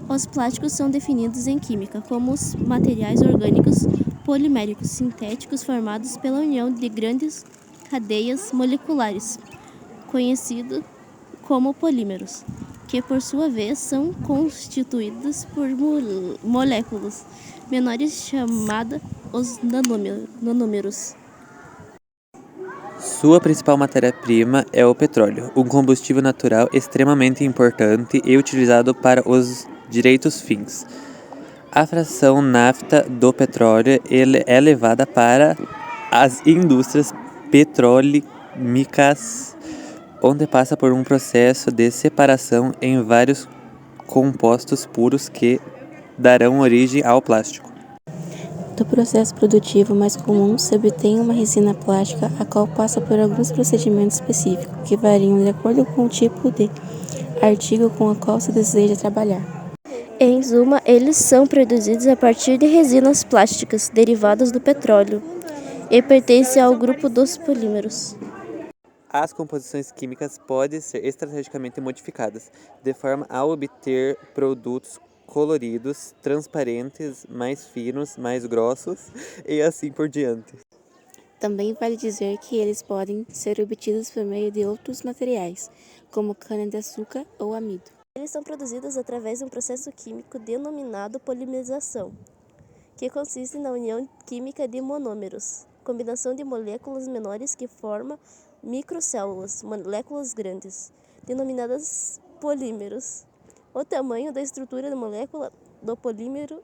Os plásticos são definidos em química como os materiais orgânicos poliméricos sintéticos formados pela união de grandes cadeias moleculares, conhecidos como polímeros, que por sua vez são constituídos por moléculas menores chamadas os nanômeros. Sua principal matéria-prima é o petróleo, um combustível natural extremamente importante e utilizado para os direitos fins. A fração nafta do petróleo é levada para as indústrias petrolíferas, onde passa por um processo de separação em vários compostos puros que darão origem ao plástico. Do processo produtivo mais comum se obtém uma resina plástica, a qual passa por alguns procedimentos específicos, que variam de acordo com o tipo de artigo com o qual se deseja trabalhar. Em suma, eles são produzidos a partir de resinas plásticas derivadas do petróleo e pertencem ao grupo dos polímeros. As composições químicas podem ser estrategicamente modificadas, de forma a obter produtos coloridos, transparentes, mais finos, mais grossos e assim por diante. Também vale dizer que eles podem ser obtidos por meio de outros materiais, como cana-de-açúcar ou amido. Eles são produzidos através de um processo químico denominado polimerização, que consiste na união química de monômeros, combinação de moléculas menores que formam microcélulas, moléculas grandes, denominadas polímeros. O tamanho da estrutura da molécula do polímero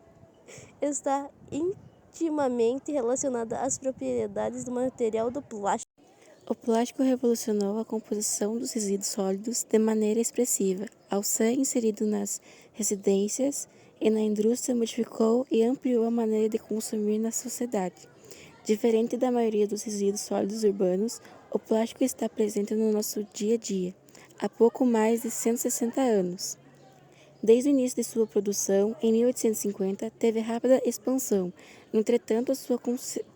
está intimamente relacionada às propriedades do material do plástico. O plástico revolucionou a composição dos resíduos sólidos de maneira expressiva. Ao ser inserido nas residências e na indústria, modificou e ampliou a maneira de consumir na sociedade. Diferente da maioria dos resíduos sólidos urbanos, o plástico está presente no nosso dia a dia há pouco mais de 160 anos. Desde o início de sua produção, em 1850, teve rápida expansão. Entretanto, a sua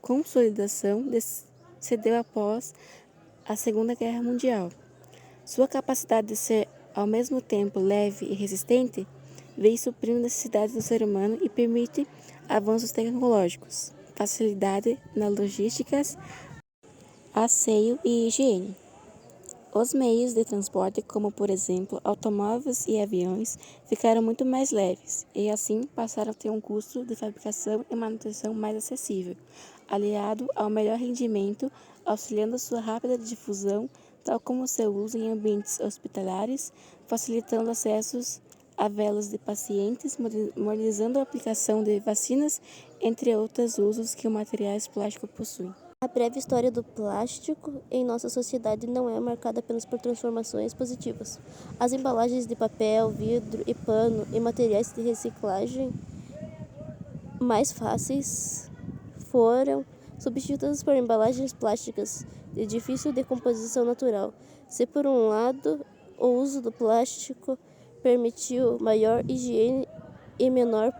consolidação se deu após a Segunda Guerra Mundial. Sua capacidade de ser, ao mesmo tempo, leve e resistente, veio suprindo necessidades do ser humano e permite avanços tecnológicos, facilidade na logística, asseio e higiene. Os meios de transporte, como por exemplo automóveis e aviões, ficaram muito mais leves e assim passaram a ter um custo de fabricação e manutenção mais acessível, aliado ao melhor rendimento, auxiliando sua rápida difusão, tal como seu uso em ambientes hospitalares, facilitando acessos a velas de pacientes, modernizando a aplicação de vacinas, entre outros usos que o materiais plásticos possuem. A breve história do plástico em nossa sociedade não é marcada apenas por transformações positivas. As embalagens de papel, vidro e pano e materiais de reciclagem mais fáceis foram substituídas por embalagens plásticas de difícil decomposição natural. Se por um lado o uso do plástico permitiu maior higiene e menor.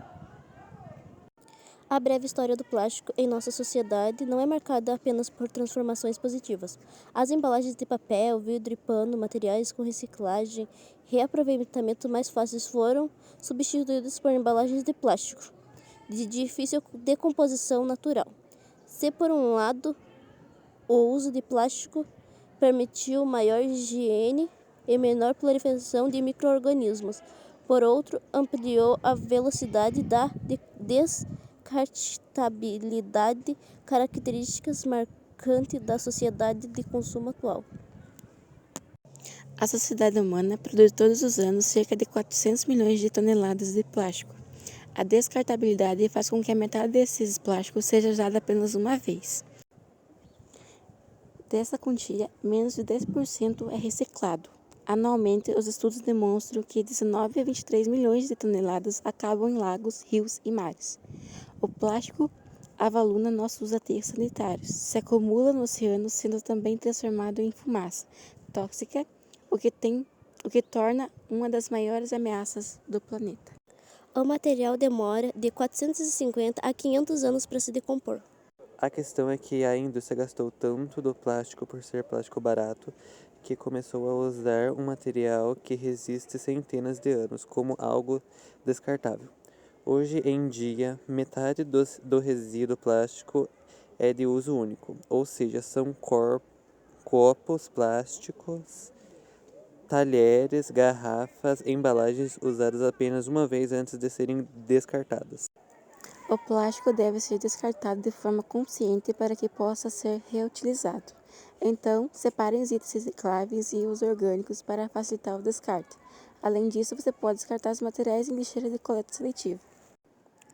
A breve história do plástico em nossa sociedade não é marcada apenas por transformações positivas. As embalagens de papel, vidro e pano, materiais com reciclagem e reaproveitamento mais fáceis foram substituídos por embalagens de plástico de difícil decomposição natural. Se por um lado o uso de plástico permitiu maior higiene e menor proliferação de micro-organismos, por outro, ampliou a velocidade da descartabilidade, características marcantes da sociedade de consumo atual. A sociedade humana produz todos os anos cerca de 400 milhões de toneladas de plástico. A descartabilidade faz com que a metade desses plásticos seja usada apenas uma vez. Dessa quantia, menos de 10% é reciclado. Anualmente, os estudos demonstram que 19 a 23 milhões de toneladas acabam em lagos, rios e mares. O plástico avaluna nossos aterros sanitários, se acumula no oceano, sendo também transformado em fumaça tóxica, o que torna uma das maiores ameaças do planeta. O material demora de 450 a 500 anos para se decompor. A questão é que a indústria gastou tanto do plástico por ser plástico barato que começou a usar um material que resiste centenas de anos como algo descartável. Hoje em dia, metade do resíduo plástico é de uso único, ou seja, são copos plásticos, talheres, garrafas, embalagens usadas apenas uma vez antes de serem descartadas. O plástico deve ser descartado de forma consciente para que possa ser reutilizado. Então, separe os itens recicláveis e os orgânicos para facilitar o descarte. Além disso, você pode descartar os materiais em lixeira de coleta seletiva.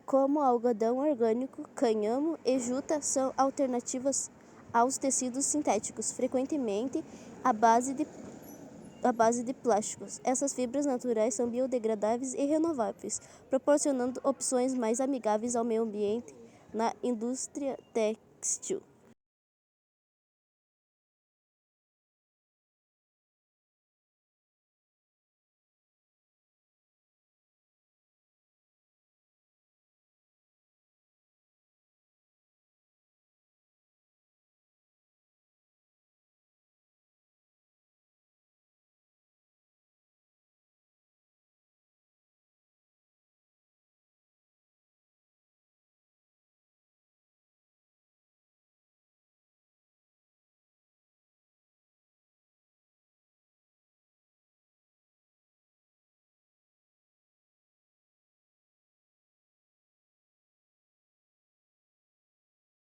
Como algodão orgânico, cânhamo e juta são alternativas aos tecidos sintéticos, frequentemente à base de plásticos. Essas fibras naturais são biodegradáveis e renováveis, proporcionando opções mais amigáveis ao meio ambiente na indústria têxtil.